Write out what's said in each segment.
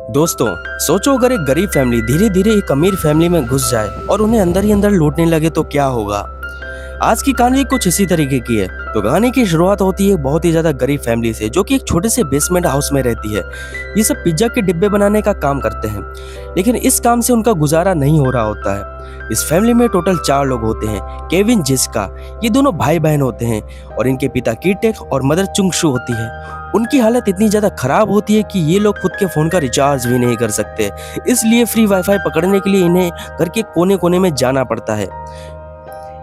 दोस्तों, सोचो अगर एक गरीब फैमिली धीरे धीरे एक अमीर फैमिली में घुस जाए और उन्हें अंदर ही अंदर लूटने लगे तो क्या होगा। आज की कहानी कुछ इसी तरीके की है। तो कहानी की शुरुआत होती है बहुत ही ज्यादा गरीब फैमिली से, जो कि एक छोटे से बेसमेंट हाउस में रहती है। ये सब पिज्जा के डिब्बे बनाने का काम करते हैं, लेकिन इस काम से उनका गुजारा नहीं हो रहा होता है। इस फैमिली में टोटल 4 लोग होते हैं। केविन, जिसका, ये दोनों भाई बहन होते हैं और इनके पिता कीटेक और मदर चुंगशु होती है। उनकी हालत इतनी ज्यादा खराब होती है कि ये लोग खुद के फोन का रिचार्ज भी नहीं कर सकते, इसलिए फ्री वाईफाई पकड़ने के लिए इन्हें घर के कोने कोने में जाना पड़ता है।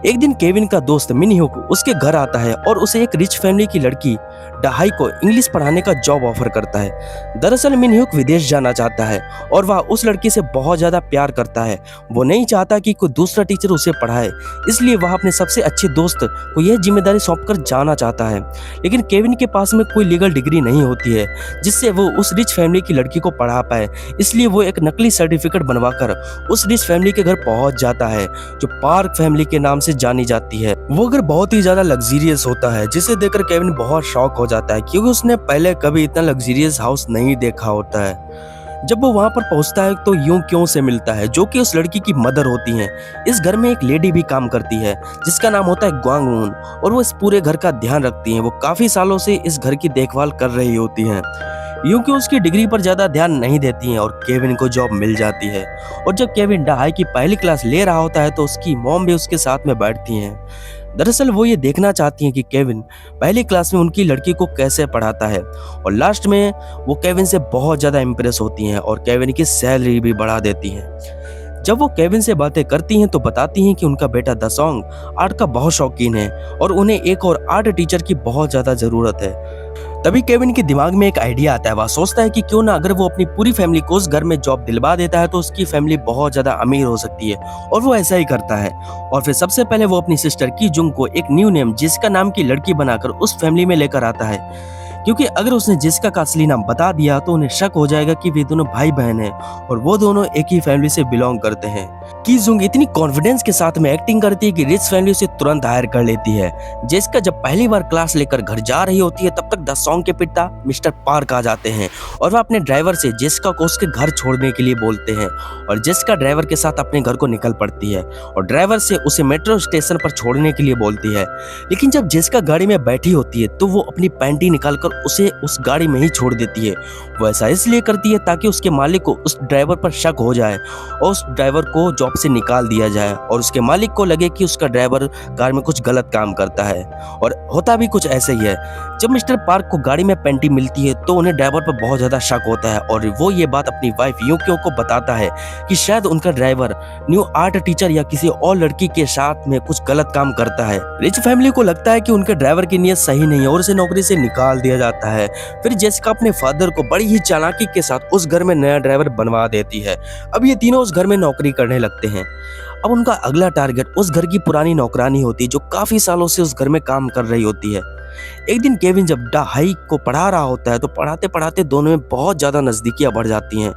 एक दिन केविन का दोस्त मिनह्युक उसके घर आता है और उसे एक रिच फैमिली की लड़की डाहाई को इंग्लिश पढ़ाने का जॉब ऑफर करता है। दरअसल मिनह्युक विदेश जाना चाहता है और वह उस लड़की से बहुत ज्यादा प्यार करता है। वो नहीं चाहता कि कोई दूसरा टीचर उसे पढ़ाए, इसलिए वह अपने सबसे अच्छे दोस्त को यह जिम्मेदारी सौंपकर जाना चाहता है। लेकिन केविन के पास में कोई लीगल डिग्री नहीं होती है जिससे वो उस रिच फैमिली की लड़की को पढ़ा पाए, इसलिए वो एक नकली सर्टिफिकेट बनवाकर उस रिच फैमिली के घर पहुंच जाता है, जो पार्क फैमिली के नाम से जानी जाती है। वो घर बहुत ही ज्यादा लग्जरियस होता है, जिसे देखकर केविन बहुत शॉक हो जाता है, क्योंकि उसने पहले कभी इतना लग्जरियस हाउस नहीं देखा होता है। जब वो वहां पर पहुंचता है तो यूं क्यों से मिलता है, जो कि उस लड़की की मदर होती हैं। इस घर में एक लेडी भी काम करती है जिसका नाम होता है ग्वांगवून, और वो इस पूरे घर का ध्यान रखती हैं। वो काफी सालों से इस घर की देखभाल कर रही होती हैं। यूं कि उसकी डिग्री पर ज्यादा ध्यान नहीं देती हैं और केविन को जॉब मिल जाती है। और जब केविन डाहाई की पहली क्लास ले रहा होता है तो उसकी मॉम भी उसके साथ में बैठती हैं। दरअसल वो ये देखना चाहती हैं कि केविन पहली क्लास में उनकी लड़की को कैसे पढ़ाता है, और लास्ट में वो केविन से बहुत ज्यादा इम्प्रेस होती हैं और केविन की सैलरी भी बढ़ा देती हैं। जब वो केविन से बातें करती हैं तो बताती हैं कि उनका बेटा दसोंग आर्ट का बहुत शौकीन है और उन्हें एक और आर्ट टीचर की बहुत ज्यादा जरूरत है। तभी केविन के दिमाग में एक आइडिया आता है। वह सोचता है कि क्यों ना अगर वो अपनी पूरी फैमिली को उस घर में जॉब दिलवा देता है तो उसकी फैमिली बहुत ज्यादा अमीर हो सकती है, और वो ऐसा ही करता है। और फिर सबसे पहले वो अपनी सिस्टर की जुंग को एक न्यू नेम जिसका नाम की लड़की बनाकर उस फैमिली में लेकर आता है, क्योंकि अगर उसने जिसका का असली नाम बता दिया तो उन्हें शक हो जाएगा कि वे दोनों भाई बहन हैं और वो दोनों एक ही फैमिली से बिलोंग करते हैं। की जुंग इतनी कॉन्फिडेंस के साथ में एक्टिंग करती है कि रिच फैमिली उसे तुरंत हायर कर लेती है। जिसका जब पहली बार क्लास लेकर घर जा रही होती है तब तक दसोंग के पिता मिस्टर पार्क आ जाते हैं और वह अपने ड्राइवर से जिसका को उसके घर छोड़ने के लिए बोलते हैं, और जिसका ड्राइवर के साथ अपने घर को निकल पड़ती है और ड्राइवर से उसे मेट्रो स्टेशन पर छोड़ने के लिए बोलती है। लेकिन जब जिसका गाड़ी में बैठी होती है तो वो अपनी पैंटी निकालकर उसे उस गाड़ी में ही छोड़ देती है। वो ऐसा इसलिए करती है ताकि उसके मालिक को उस ड्राइवर पर शक हो जाए और उस ड्राइवर को जॉब से निकाल दिया जाए और उसके मालिक को लगे कि उसका ड्राइवर कार में कुछ गलत काम करता है। और होता भी कुछ ऐसे ही है। जब मिस्टर पार्क को गाड़ी में पेंटी मिलती है तो उन्हें ड्राइवर पर बहुत ज्यादा शक होता है और वो ये बात अपनी वाइफ यूकियो को बताता है कि शायद उनका ड्राइवर न्यू आर्ट टीचर या किसी और लड़की के साथ में कुछ गलत काम करता है। रिच फैमिली को लगता है कि उनके ड्राइवर की नीयत सही नहीं है और उसे नौकरी से निकाल दिया जाता है। फिर जेसिका अपने फादर को बड़ी ही चालाकी के साथ उस घर में नया ड्राइवर बनवा देती है। अब ये तीनों उस घर में नौकरी करने लगते हैं। अब उनका अगला टारगेट उस घर की पुरानी नौकरानी होती है जो काफी सालों से उस घर में काम कर रही होती है। एक दिन केविन जब डाहाई को पढ़ा रहा होता है तो पढ़ाते पढ़ाते दोनों में बहुत ज्यादा नजदीकियां बढ़ जाती हैं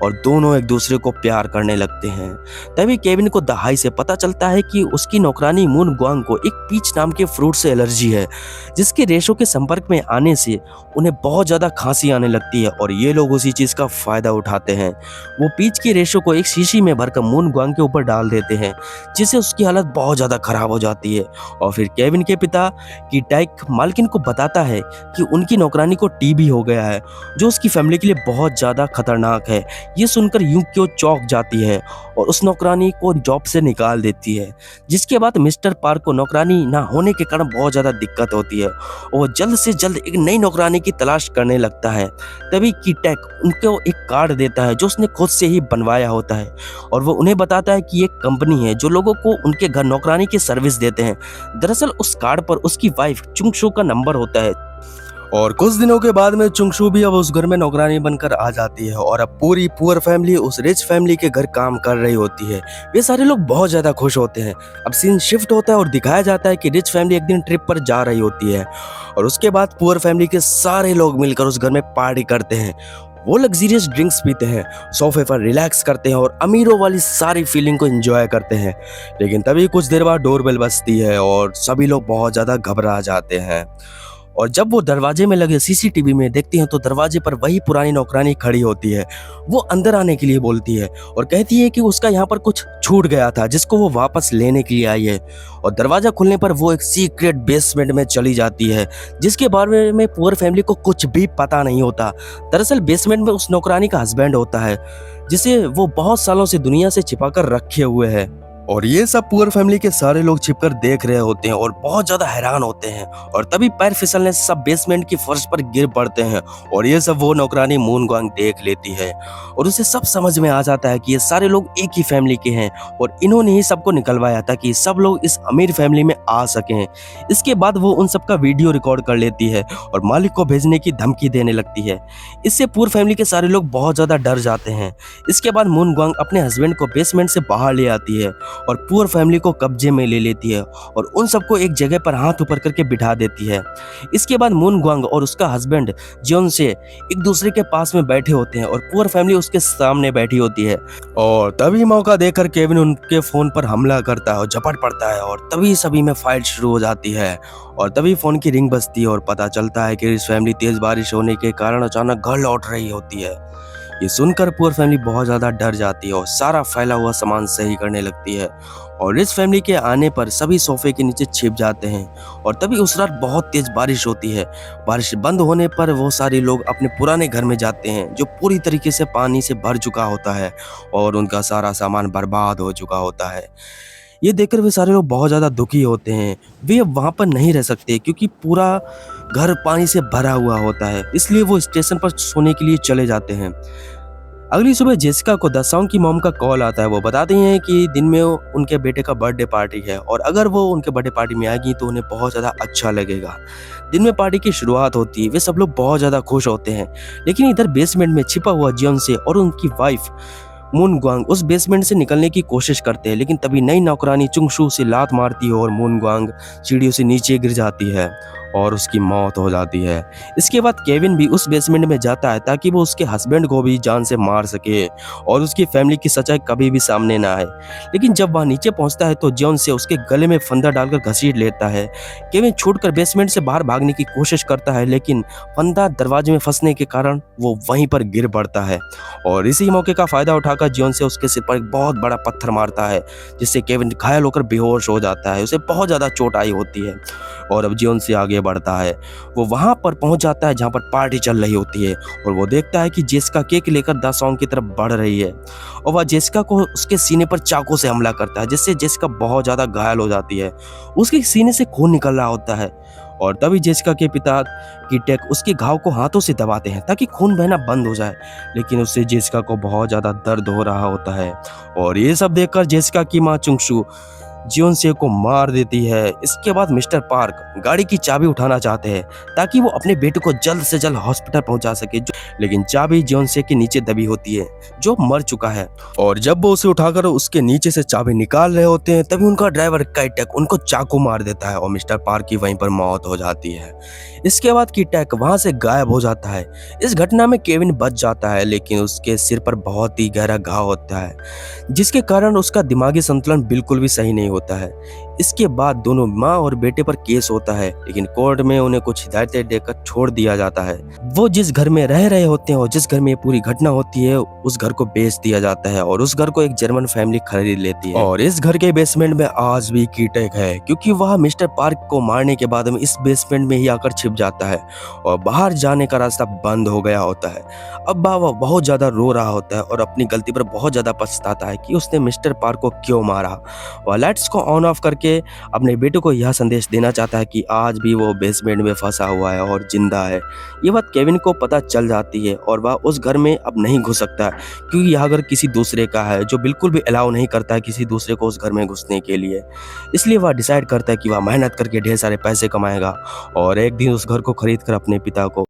और दोनों एक दूसरे को प्यार करने लगते हैं। तभी केविन को डाहाई से पता चलता है कि उसकी नौकरानी मून ग्वांग को एक पीच नाम के फ्रूट से एलर्जी है, जिसके रेशों के संपर्क में आने से उन्हें बहुत ज्यादा खांसी आने लगती है और ये लोग उसी चीज का फायदा उठाते हैं। वो पीच की रेशों को एक शीशी में भरकर मून ग्वांग के ऊपर डाल देते हैं, जिससे उसकी हालत बहुत ज्यादा खराब हो जाती है। और फिर केविन के पिता की टाइक मालकिन को बताता है कि उनकी नौकरानी को टीबी हो गया है, जो उसकी फैमिली के लिए बहुत ज्यादा खतरनाक है। ये सुनकर यूकियो चौंक जाती है और उस नौकरानी को जॉब से निकाल देती है, जिसके बाद मिस्टर पार्क को नौकरानी ना होने के कारण बहुत ज्यादा दिक्कत होती है और वो जल्द से जल्द एक नई नौकरानी की तलाश करने लगता है। तभी कीटेक उनको एक कार्ड देता है जो उसने खुद से ही बनवाया होता है और वो उन्हें बताता है कि एक कंपनी है जो लोगों को उनके घर नौकरानी की सर्विस देते हैं। दरअसल उस कार्ड पर उसकी वाइफ चुंगशु का नंबर होता है और कुछ दिनों के बाद में चुंगशु भी अब उस घर में नौकरानी बनकर आ जाती है और अब पूरी पुअर फैमिली उस रिच फैमिली के घर काम कर रही होती है। वे सारे लोग बहुत ज्यादा खुश होते हैं। अब सीन शिफ्ट होता है और दिखाया जाता है कि रिच फैमिली एक दिन ट्रिप पर जा रही होती है और उसके बाद पुअर फैमिली के सारे लोग मिलकर उस घर में पार्टी करते हैं। वो लग्जरियस ड्रिंक्स पीते हैं, सोफे पर रिलैक्स करते हैं और अमीरों वाली सारी फीलिंग को एंजॉय करते हैं। लेकिन तभी कुछ देर बाद डोरबेल बजती है और सभी लोग बहुत ज्यादा घबरा जाते हैं और जब वो दरवाजे में लगे सीसीटीवी में देखती हैं तो दरवाजे पर वही पुरानी नौकरानी खड़ी होती है। वो अंदर आने के लिए बोलती है और कहती है कि उसका यहाँ पर कुछ छूट गया था जिसको वो वापस लेने के लिए आई है। और दरवाजा खुलने पर वो एक सीक्रेट बेसमेंट में चली जाती है जिसके बारे में पुअर फैमिली को कुछ भी पता नहीं होता। दरअसल बेसमेंट में उस नौकरानी का हस्बैंड होता है जिसे वो बहुत सालों से दुनिया से छिपाकर रखे हुए है। और ये सब पुअर फैमिली के सारे लोग छिपकर देख रहे होते हैं और बहुत ज्यादा हैरान होते हैं। और तभी पैर फिसलने से सब बेसमेंट की फर्श पर गिर पड़ते हैं और ये सब वो नौकरानी मून ग्वांग देख लेती है और उसे सब समझ में आ जाता है कि ये सारे लोग एक ही फैमिली के हैं और इन्होंने ही सबको निकलवाया ताकि सब लोग इस अमीर फैमिली में आ सकें। इसके बाद वो उन सबका वीडियो रिकॉर्ड कर लेती है और मालिक को भेजने की धमकी देने लगती है। इससे पुअर फैमिली के सारे लोग बहुत ज्यादा डर जाते हैं। इसके बाद मून ग्वांग अपने हस्बैंड को बेसमेंट से बाहर ले आती है और पुअर फैमिली को कब्जे में ले लेती है और उन सबको एक जगह पर हाथ ऊपर करके बिठा देती है। इसके बाद मून ग्वांग और उसका हस्बैंड जियोन से एक दूसरे के पास में बैठे होते हैं और पुअर फैमिली उसके सामने बैठी होती है। और तभी मौका देकर केविन उनके फोन पर हमला करता है और झपट पड़ता है और तभी सभी में फाइट शुरू हो जाती है। और तभी फोन की रिंग बजती है और पता चलता है कि इस फैमिली तेज बारिश होने के कारण अचानक घर लौट रही होती है। ये सुनकर पुअर फैमिली बहुत ज्यादा डर जाती है और सारा फैला हुआ सामान सही करने लगती है। और इस फैमिली के आने पर सभी सोफे के नीचे छिप जाते हैं। और तभी उस रात बहुत तेज बारिश होती है। बारिश बंद होने पर वो सारे लोग अपने पुराने घर में जाते हैं जो पूरी तरीके से पानी से भर चुका होता है और उनका सारा सामान बर्बाद हो चुका होता है। ये देखकर वे सारे लोग बहुत ज़्यादा दुखी होते हैं। वे अब वहाँ पर नहीं रह सकते क्योंकि पूरा घर पानी से भरा हुआ होता है, इसलिए वो स्टेशन पर सोने के लिए चले जाते हैं। अगली सुबह जेसिका को दसांग की मॉम का कॉल आता है। वो बताती हैं कि दिन में उनके बेटे का बर्थडे पार्टी है और अगर वो उनके बर्थडे पार्टी में आएगी तो उन्हें बहुत ज़्यादा अच्छा लगेगा। दिन में पार्टी की शुरुआत होती है। वे सब लोग बहुत ज़्यादा खुश होते हैं, लेकिन इधर बेसमेंट में छिपा हुआ जियोन से और उनकी वाइफ मून ग्वांग उस बेसमेंट से निकलने की कोशिश करते हैं, लेकिन तभी नई नौकरानी चुंगशू से लात मारती है और मून ग्वांग सीढ़ियों से नीचे गिर जाती है और उसकी मौत हो जाती है। इसके बाद केविन भी उस बेसमेंट में जाता है ताकि वो उसके हस्बैंड को भी जान से मार सके और उसकी फैमिली की सच्चाई कभी भी सामने ना आए। लेकिन जब वह नीचे पहुंचता है तो जॉन से उसके गले में फंदा डालकर घसीट लेता है। केविन छूटकर बेसमेंट से बाहर भागने की कोशिश करता है, लेकिन फंदा दरवाजे में फंसने के कारण वो वहीं पर गिर पड़ता है और इसी मौके का फायदा उठाकर जॉन से उसके सिर पर एक बहुत बड़ा पत्थर मारता है, जिससे केविन घायल होकर बेहोश हो जाता है। उसे बहुत ज्यादा चोट आई होती है और अब जियोन से आगे बढ़ता है। वो वहां पर पहुंच जाता है जहां पर पार्टी चल रही होती है और वो देखता है कि जेसिका केक लेकर दासोंग की तरफ बढ़ रही है और वह जेसिका को उसके सीने पर चाकू से हमला करता है, जिससे जेसिका बहुत ज्यादा घायल हो जाती है। उसके सीने से खून निकल रहा होता है और तभी जेसिका के पिता कीटेक उसके घाव को हाथों से दबाते हैं ताकि खून बहना बंद हो जाए, लेकिन उससे जेसिका को बहुत ज्यादा दर्द हो रहा होता है। और ये सब देखकर जेसिका की मां चुंगशू जियोन से को मार देती है। इसके बाद मिस्टर पार्क गाड़ी की चाबी उठाना चाहते हैं ताकि वो अपने बेटे को जल्द से जल्द हॉस्पिटल पहुंचा सके, लेकिन चाबी जियोन से के नीचे दबी होती है जो मर चुका है। और जब वो उसे उठाकर उसके नीचे से चाबी निकाल रहे होते हैं तभी उनका ड्राइवर काइटेक उनको चाकू मार देता है और मिस्टर पार्क की वहीं पर मौत हो जाती है। इसके बाद कीटेक वहां से गायब हो जाता है। इस घटना में केविन बच जाता है, लेकिन उसके सिर पर बहुत ही गहरा घाव होता है जिसके कारण उसका दिमागी संतुलन बिल्कुल भी सही नहीं होता है। इसके बाद दोनों माँ और बेटे पर केस होता है, लेकिन कोर्ट में उन्हें कुछ हिदायतें देकर छोड़ दिया जाता है। वो जिस घर में रह रहे होते हैं और जिस घर में ये पूरी घटना होती है उस घर को बेच दिया जाता है और उस घर को एक जर्मन फैमिली खरीद लेती है। और इस घर के बेसमेंट में आज भी कीटेक है क्योंकि वह मिस्टर पार्क को मारने के बाद में इस बेसमेंट में ही आकर छिप जाता है और बाहर जाने का रास्ता बंद हो गया होता है। अब वह बहुत ज्यादा रो रहा होता है और अपनी गलती पर बहुत ज्यादा पछताता है कि उसने मिस्टर पार्क को क्यों मारा। वह लाइट्स को ऑन ऑफ करके अपने बेटे को यह संदेश देना चाहता है कि आज भी वो बेसमेंट में फंसा हुआ है और जिंदा है। ये बात केविन को पता चल जाती है और वह उस घर में अब नहीं घुस सकता क्योंकि यह घर किसी दूसरे का है जो बिल्कुल भी अलाउ नहीं करता है किसी दूसरे को उस घर में घुसने के लिए। इसलिए वह डिसाइड करता है कि वह मेहनत करके ढेर सारे पैसे कमाएगा और एक दिन उस घर को खरीद कर अपने पिता को